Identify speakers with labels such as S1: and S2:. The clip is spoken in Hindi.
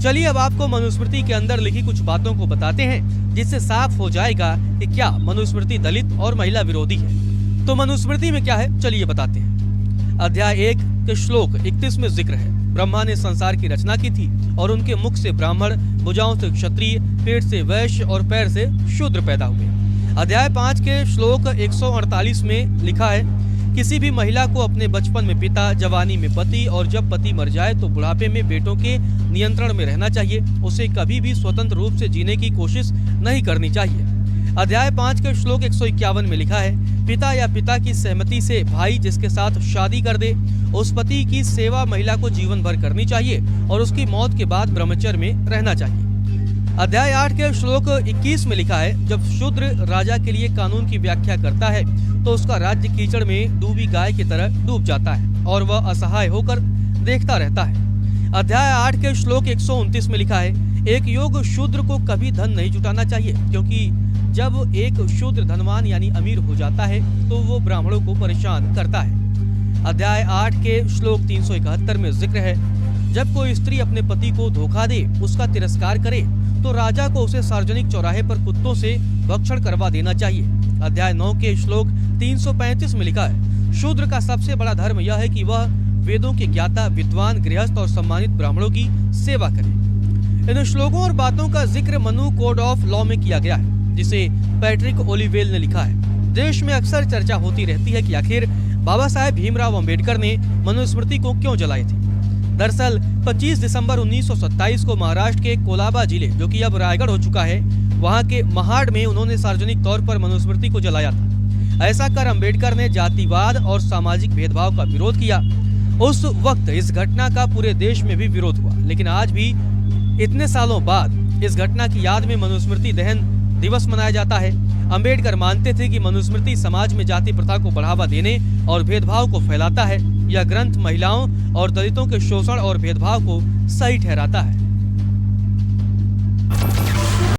S1: चलिए अब आपको मनुस्मृति के अंदर लिखी कुछ बातों को बताते हैं, जिससे साफ हो जाएगा कि क्या मनुस्मृति दलित और महिला विरोधी है। तो मनुस्मृति में क्या है, चलिए बताते हैं। अध्याय 1 के श्लोक 31 में जिक्र है, ब्रह्मा ने संसार की रचना की थी और उनके मुख से ब्राह्मण, भुजाओं से क्षत्रिय, पेट से वैश्य और पैर से शूद्र पैदा हुए। अध्याय 5 के श्लोक 148 में लिखा है, किसी भी महिला को अपने बचपन में पिता, जवानी में पति और जब पति मर जाए तो बुढ़ापे में बेटों के नियंत्रण में रहना चाहिए। उसे कभी भी स्वतंत्र रूप से जीने की कोशिश नहीं करनी चाहिए। अध्याय 5 के श्लोक 151 में लिखा है, पिता या पिता की सहमति से भाई जिसके साथ शादी कर दे, उस पति की सेवा महिला को जीवन भर करनी चाहिए और उसकी मौत के बाद ब्रह्मचर्य में रहना चाहिए। अध्याय 8 के श्लोक 21 में लिखा है, जब शूद्र राजा के लिए कानून की व्याख्या करता है तो उसका राज्य कीचड़ में डूबी गाय की तरह डूब जाता है और वह असहाय होकर देखता रहता है। अध्याय 8 के श्लोक 129 में लिखा है, एक योग्य शूद्र को कभी धन नहीं जुटाना चाहिए, क्योंकि जब एक शूद्र धनवान यानी अमीर हो जाता है तो वो ब्राह्मणों को परेशान करता है। अध्याय 8 के श्लोक 371 में जिक्र है, जब कोई स्त्री अपने पति को धोखा दे, उसका तिरस्कार करे तो राजा को उसे सार्वजनिक चौराहे पर कुत्तों से भक्षण करवा देना चाहिए। अध्याय 9 के श्लोक 335 में लिखा है, शूद्र का सबसे बड़ा धर्म यह है कि वह वेदों के ज्ञाता, विद्वान, गृहस्थ और सम्मानित ब्राह्मणों की सेवा करे। इन श्लोकों और बातों का जिक्र मनु कोड ऑफ लॉ में किया गया है, जिसे पैट्रिक ओलिवेल ने लिखा है। देश में अक्सर चर्चा होती रहती है कि आखिर बाबा साहेब भीमराव अम्बेडकर ने मनुस्मृति को क्यों जलाई थी। दरअसल 25 दिसंबर 1927 को महाराष्ट्र के कोलाबा जिले, जो कि अब रायगढ़ हो चुका है, वहां के महाड़ में उन्होंने सार्वजनिक तौर पर मनुस्मृति को जलाया था। ऐसा कर अम्बेडकर ने जातिवाद और सामाजिक भेदभाव का विरोध किया। उस वक्त इस घटना का पूरे देश में भी विरोध हुआ, लेकिन आज भी इतने सालों बाद इस घटना की याद में मनुस्मृति दहन दिवस मनाया जाता है। अम्बेडकर मानते थे कि मनुस्मृति समाज में जाति प्रथा को बढ़ावा देने और भेदभाव को फैलाता है। यह ग्रंथ महिलाओं और दलितों के शोषण और भेदभाव को सही ठहराता है।